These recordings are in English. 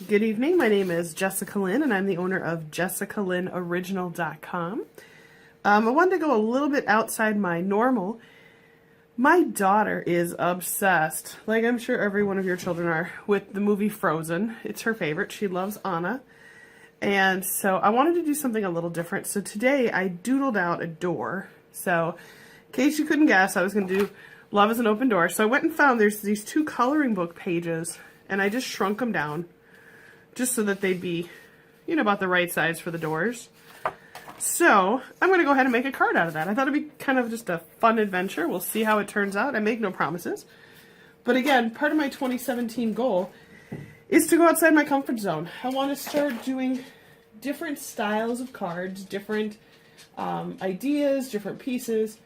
Good evening, my name is Jessica Lynn and I'm the owner of JessicaLynnOriginal.com. I wanted to go a little bit outside my normal. My daughter is obsessed, like I'm sure every one of your children are, with the movie Frozen. It's her favorite. She loves Anna. And so I wanted to do something a little different. So today I doodled out a door. So in case you couldn't guess, I was going to do Love is an Open Door. So I went and found there's these two coloring book pages and I just shrunk them down just so that they'd be, you know, about the right size for the doors. So I'm going to go ahead and make a card out of that. I thought it'd be kind of just a fun adventure. We'll see how it turns out. I make no promises. But again, part of my 2017 goal is to go outside my comfort zone. I want to start doing different styles of cards, different ideas, different pieces.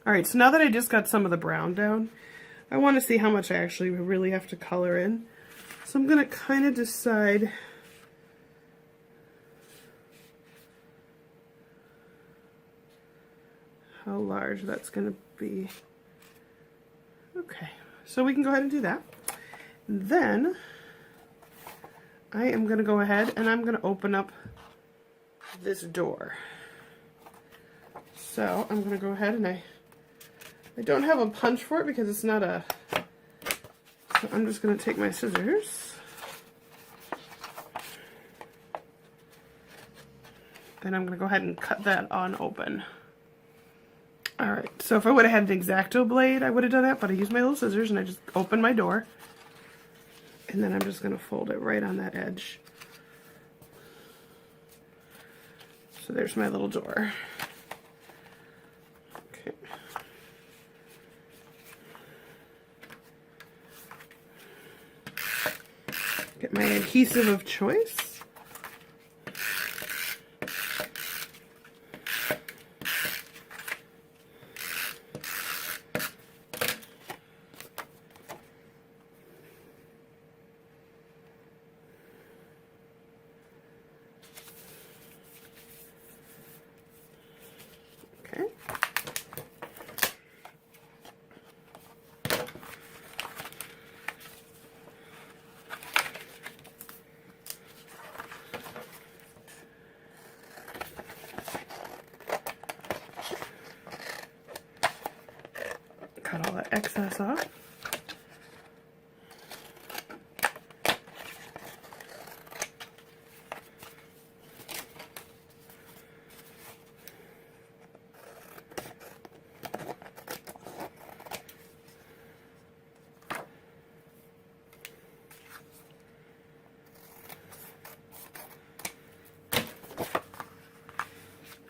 Alright, so now that I just got some of the brown down, I want to see how much I actually really have to color in. So I'm going to kind of decide how large that's going to be. Okay, so we can go ahead and do that. Then I am going to go ahead and I'm going to open up this door. So I'm going to go ahead and I don't have a punch for it because it's not a... So I'm just going to take my scissors. And I'm going to go ahead and cut that on open. Alright, so if I would have had an X-Acto blade, I would have done that, but I used my little scissors and I just opened my door. And then I'm just going to fold it right on that edge. So there's my little door. Okay. Get my adhesive of choice. Okay. Cut all that excess off.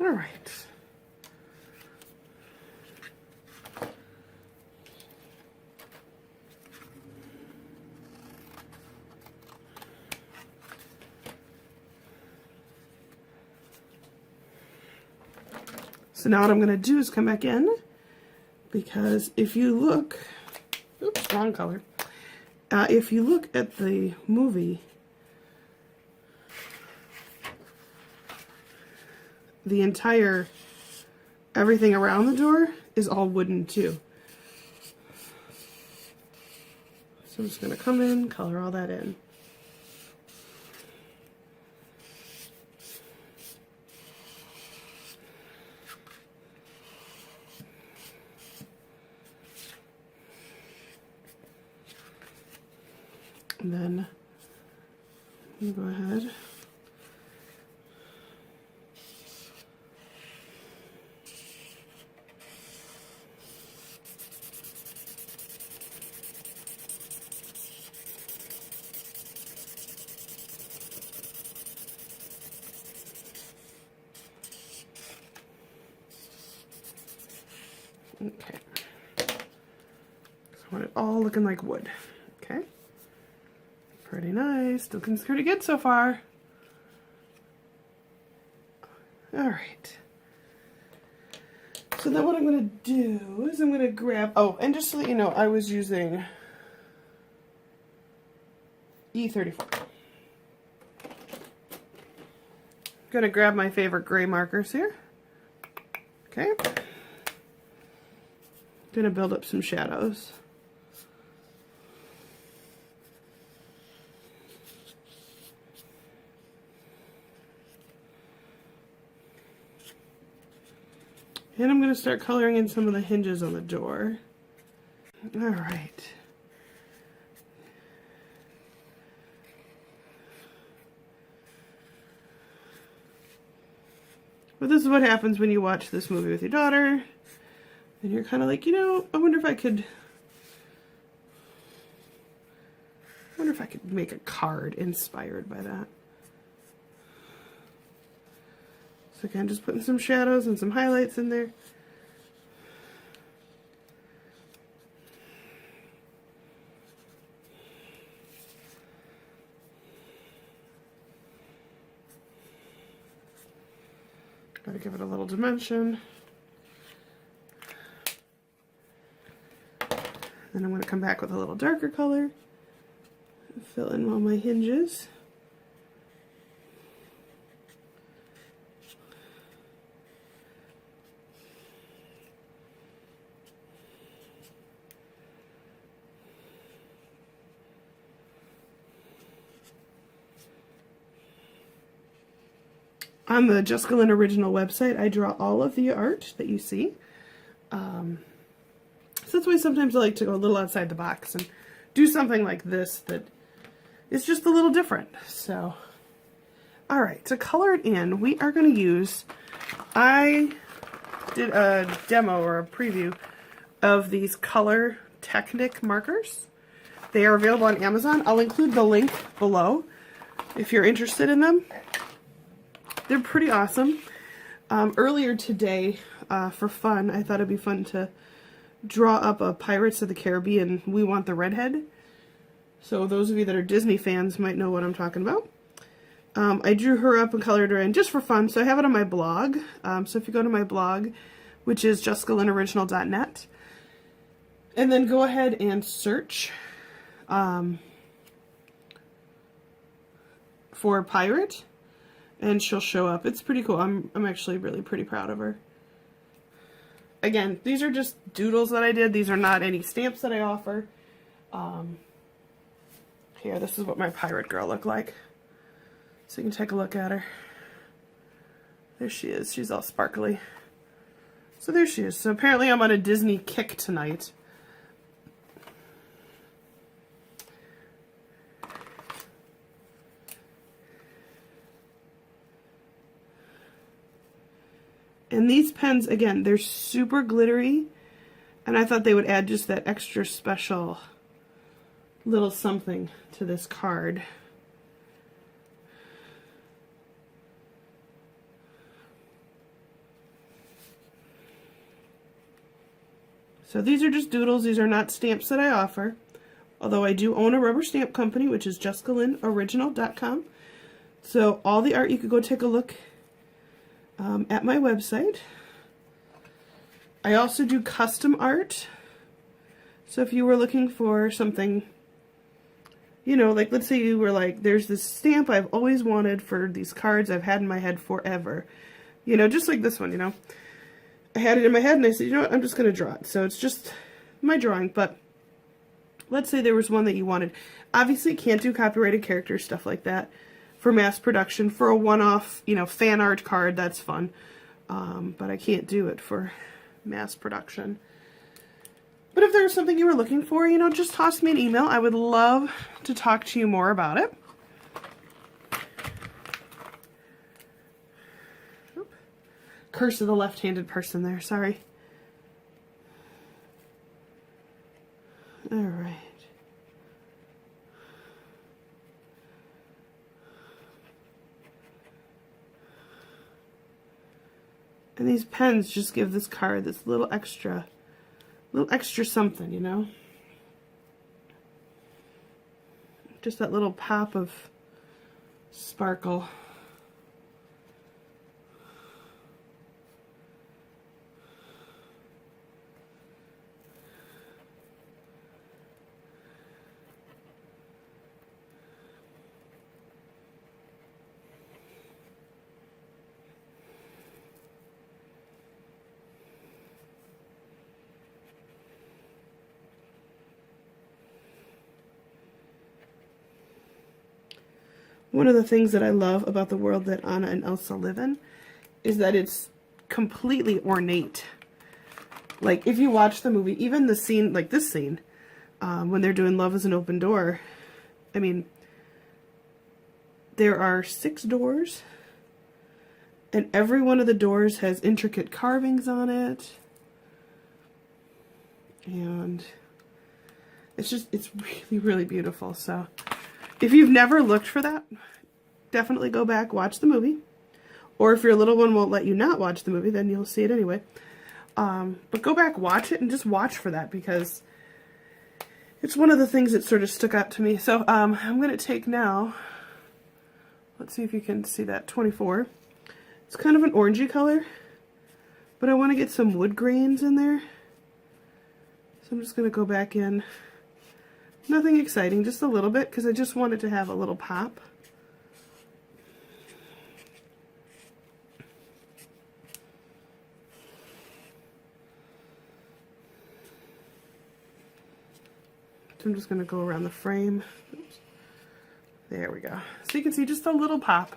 All right. So now what I'm going to do is come back in, because if you look, oops, wrong color. If you look at the movie, the entire, everything around the door is all wooden too. So I'm just going to come in, color all that in. And then you go ahead . Okay. So I want it all looking like wood. Okay. Pretty nice. Looking pretty good so far. Alright. So then what I'm going to do is I'm going to grab, oh, and just so that you know, I was using E34. Gonna grab my favorite gray markers here. Okay. Gonna build up some shadows. And I'm going to start coloring in some of the hinges on the door. All right. But this is what happens when you watch this movie with your daughter. And you're kind of like, you know, I wonder if I could make a card inspired by that. So again, just putting some shadows and some highlights in there. Gotta give it a little dimension. Then I'm going to come back with a little darker color. Fill in all my hinges. On the Jessica Lynn Original website, I draw all of the art that you see. So that's why sometimes I like to go a little outside the box and do something like this that is just a little different. So, all right, to color it in, we are going to use, I did a demo or a preview of these Color Technic markers. They are available on Amazon. I'll include the link below if you're interested in them. They're pretty awesome. Earlier today, for fun, I thought it'd be fun to draw up a Pirates of the Caribbean We Want the Redhead. So those of you that are Disney fans might know what I'm talking about. I drew her up and colored her in just for fun, so I have it on my blog. So if you go to my blog, which is jessicalynoriginal.net, and then go ahead and search for Pirate, and she'll show up. It's pretty cool. I'm actually really pretty proud of her. Again, these are just doodles that I did. These are not any stamps that I offer. Here, this is what my pirate girl looked like. So you can take a look at her. There she is. She's all sparkly. So there she is. So apparently I'm on a Disney kick tonight. And these pens, again, they're super glittery, and I thought they would add just that extra special little something to this card. So these are just doodles. These are not stamps that I offer, although I do own a rubber stamp company, which is jessicalynoriginal.com. So all the art, you could go take a look at my website. I also do custom art. So if you were looking for something, you know, like let's say you were like, there's this stamp I've always wanted for these cards I've had in my head forever. You know, just like this one, you know. I had it in my head and I said, you know what, I'm just going to draw it. So it's just my drawing, but let's say there was one that you wanted. Obviously can't do copyrighted characters, stuff like that. For mass production, for a one-off, you know, fan art card, that's fun. But I can't do it for mass production. But if there's something you were looking for, you know, just toss me an email. I would love to talk to you more about it. Oop. Curse of the left-handed person there, sorry. All right. And these pens just give this card this little extra something, you know? Just that little pop of sparkle. One of the things that I love about the world that Anna and Elsa live in is that it's completely ornate. Like, if you watch the movie, even the scene, like this scene, when they're doing Love is an Open Door, I mean, there are 6 doors, and every one of the doors has intricate carvings on it. And it's just, it's really, really beautiful. So if you've never looked for that, definitely go back, watch the movie. Or if your little one won't let you not watch the movie, then you'll see it anyway. But go back, watch it, and just watch for that, because it's one of the things that sort of stuck out to me. So I'm going to take now, let's see if you can see that, 24. It's kind of an orangey color, but I want to get some wood grains in there. So I'm just going to go back in. Nothing exciting, just a little bit, because I just wanted to have a little pop. So I'm just going to go around the frame. Oops. There we go. So you can see just a little pop.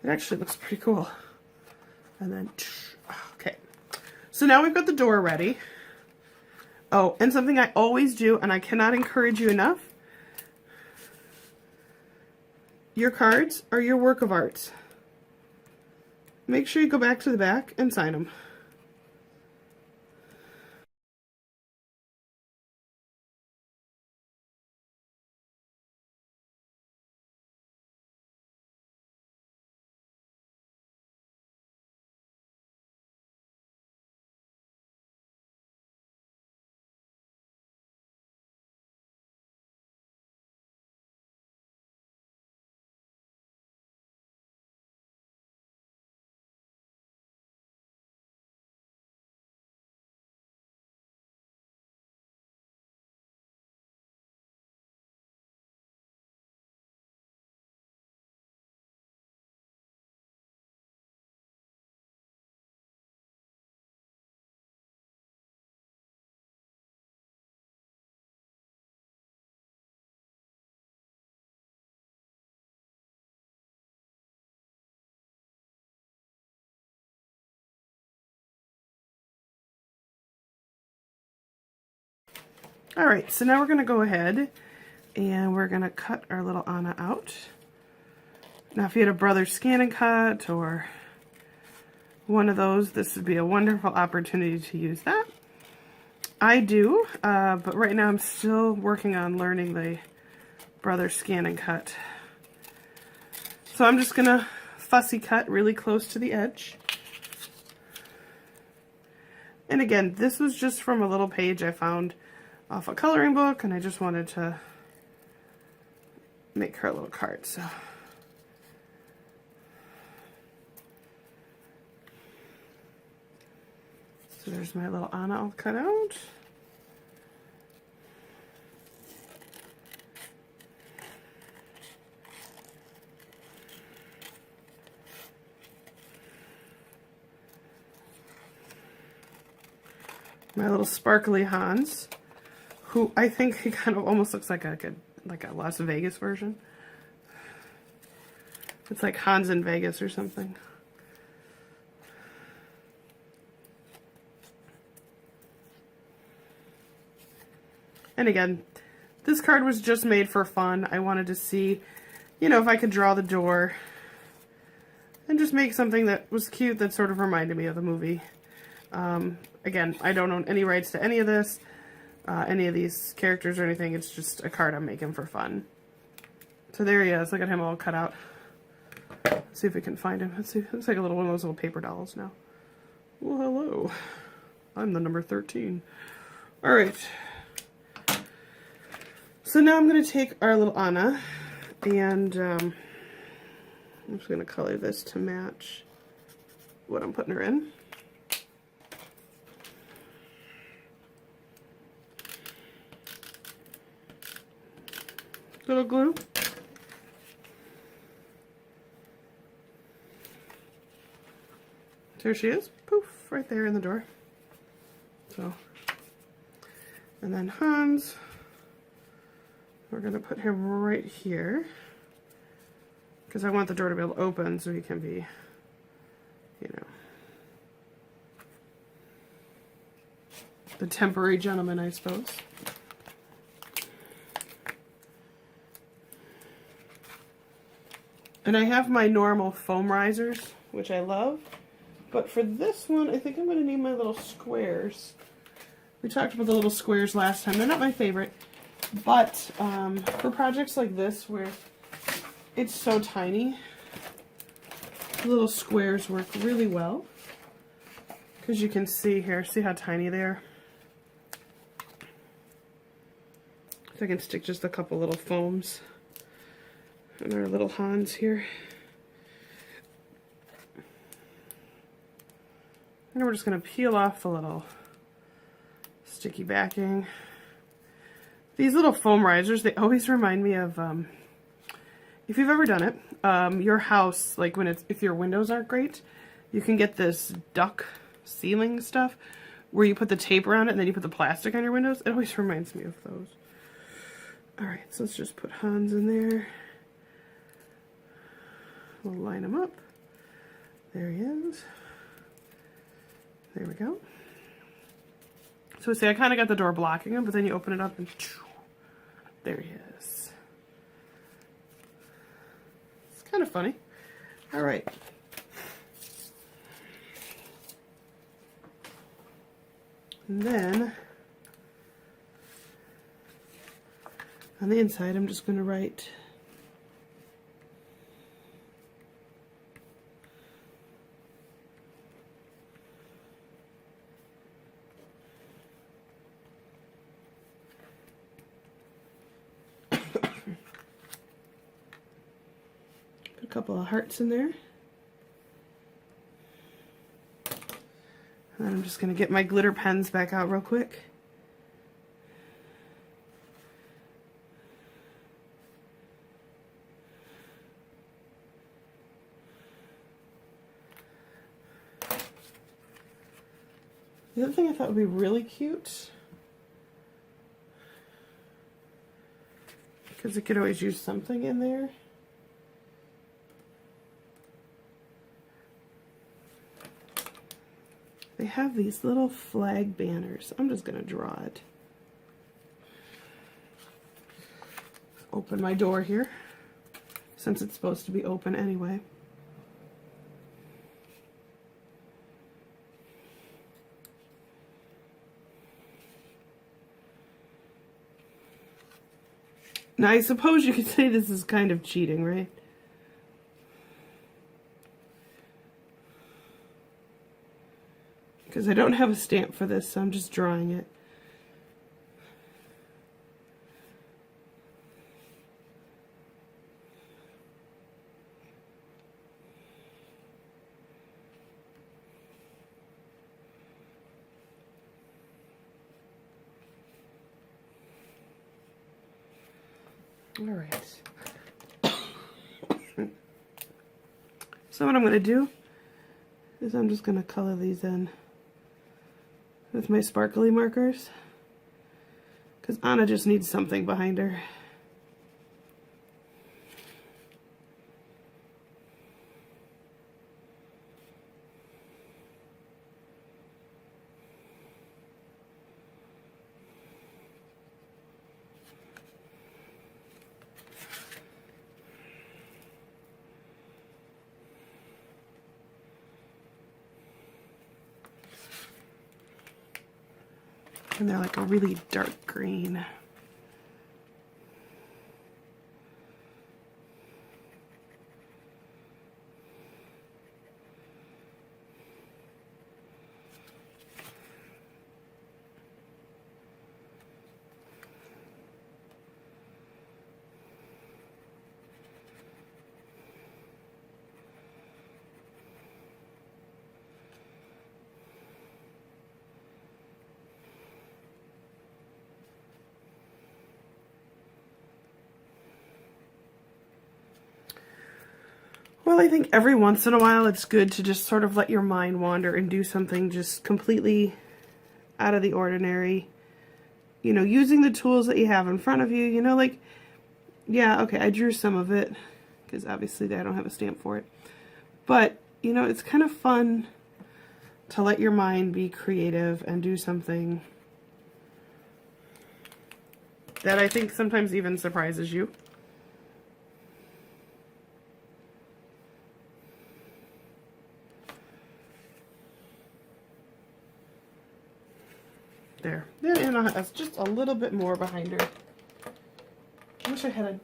It actually looks pretty cool. And then, okay. So now we've got the door ready. Oh, and something I always do, and I cannot encourage you enough. Your cards are your work of art. Make sure you go back to the back and sign them. Alright, so now we're going to go ahead and we're going to cut our little Anna out. Now if you had a brother scan and cut or one of those, this would be a wonderful opportunity to use that. I do, but right now I'm still working on learning the brother scan and cut. So I'm just going to fussy cut really close to the edge. And again, this was just from a little page I found off a coloring book, and I just wanted to make her a little card. So there's my little Anna all cut out. My little sparkly Hans, who I think he kind of almost looks like a Las Vegas version. It's like Hans in Vegas or something. And again, this card was just made for fun. I wanted to see, you know, if I could draw the door and just make something that was cute that sort of reminded me of the movie. Again, I don't own any rights to any of this, any of these characters or anything. It's just a card I'm making for fun. So there he is. Look at him all cut out. Let's see if we can find him. Let's see. Looks like a little one of those little paper dolls now. Well, hello. I'm the number 13. All right. So now I'm going to take our little Anna, and I'm just going to color this to match what I'm putting her in. Little glue. There she is. Poof, right there in the door. So, and then Hans, we're going to put him right here. because I want the door to be able to open so he can be, you know, the temporary gentleman, I suppose. And I have my normal foam risers, which I love. But for this one, I think I'm going to need my little squares. We talked about the little squares last time. They're not my favorite. But for projects like this, where it's so tiny, the little squares work really well. Because you can see here, see how tiny they are? So I can stick just a couple little foams in our little Hans here. And we're just going to peel off a little sticky backing. These little foam risers, they always remind me of, if you've ever done it, your house, like if your windows aren't great, you can get this duck ceiling stuff where you put the tape around it and then you put the plastic on your windows. It always reminds me of those. Alright, so let's just put Hans in there. We'll line him up. There he is. There we go. So see, I kind of got the door blocking him, but then you open it up and there he is. It's kind of funny. All right. And then on the inside, I'm just going to write a couple of hearts in there. And I'm just going to get my glitter pens back out real quick. The other thing I thought would be really cute, because it could always use something in there. They have these little flag banners. I'm just going to draw it. Open my door here, since it's supposed to be open anyway. Now, I suppose you could say this is kind of cheating, right? Because I don't have a stamp for this, so I'm just drawing it. All right. So what I'm going to do is I'm just going to color these in with my sparkly markers, because Anna just needs something behind her. And they're like a really dark green. Well, I think every once in a while it's good to just sort of let your mind wander and do something just completely out of the ordinary. You know, using the tools that you have in front of you, you know, like, yeah, okay, I drew some of it. because obviously I don't have a stamp for it. But, you know, it's kind of fun to let your mind be creative and do something that I think sometimes even surprises you. There. Then Anna has just a little bit more behind her. I wish I had a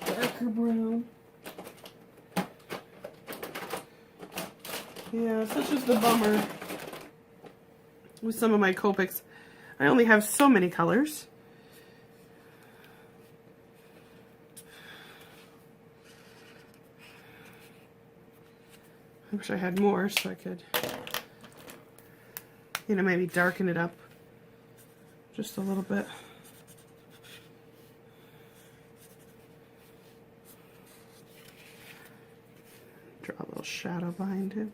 darker brown. Yeah, such is the bummer with some of my Copics. I only have so many colors. I wish I had more so I could, you know, maybe darken it up just a little bit. Draw a little shadow behind it.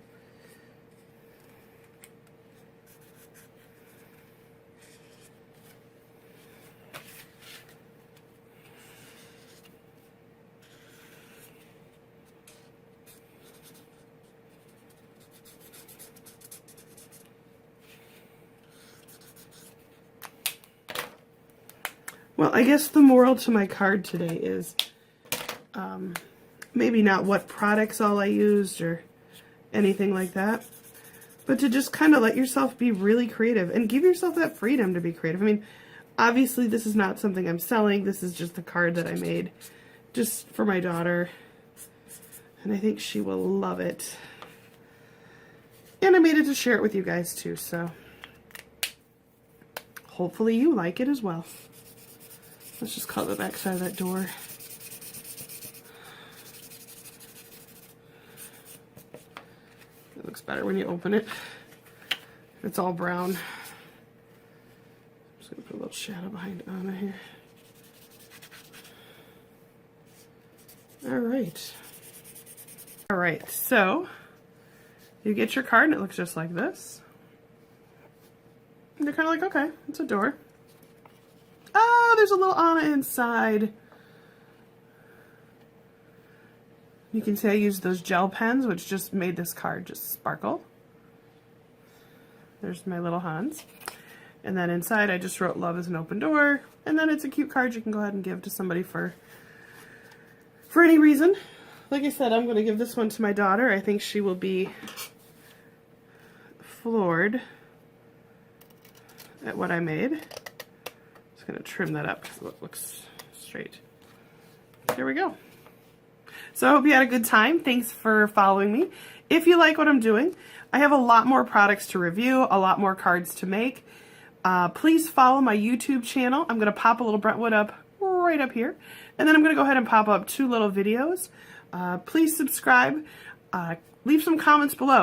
Well, I guess the moral to my card today is maybe not what products all I used or anything like that, but to just kind of let yourself be really creative and give yourself that freedom to be creative. I mean, obviously this is not something I'm selling. This is just a card that I made just for my daughter, and I think she will love it. And I made it to share it with you guys too, so hopefully you like it as well. Let's just color the back side of that door. It looks better when you open it. It's all brown. I'm just going to put a little shadow behind Anna here. Alright. Alright, so you get your card and it looks just like this. And you're kind of like, okay, it's a door. Oh, there's a little Anna inside. You can see I used those gel pens, which just made this card just sparkle. There's my little Hans. And then inside I just wrote love is an open door. And then it's a cute card you can go ahead and give to somebody for any reason. Like I said, I'm going to give this one to my daughter. I think she will be floored at what I made. Going to trim that up because it looks straight. There we go. So I hope you had a good time. Thanks for following me. If you like what I'm doing, I have a lot more products to review, a lot more cards to make. Please follow my YouTube channel. I'm going to pop a little Brentwood up right up here. And then I'm going to go ahead and pop up 2 little videos. Please subscribe. Leave some comments below.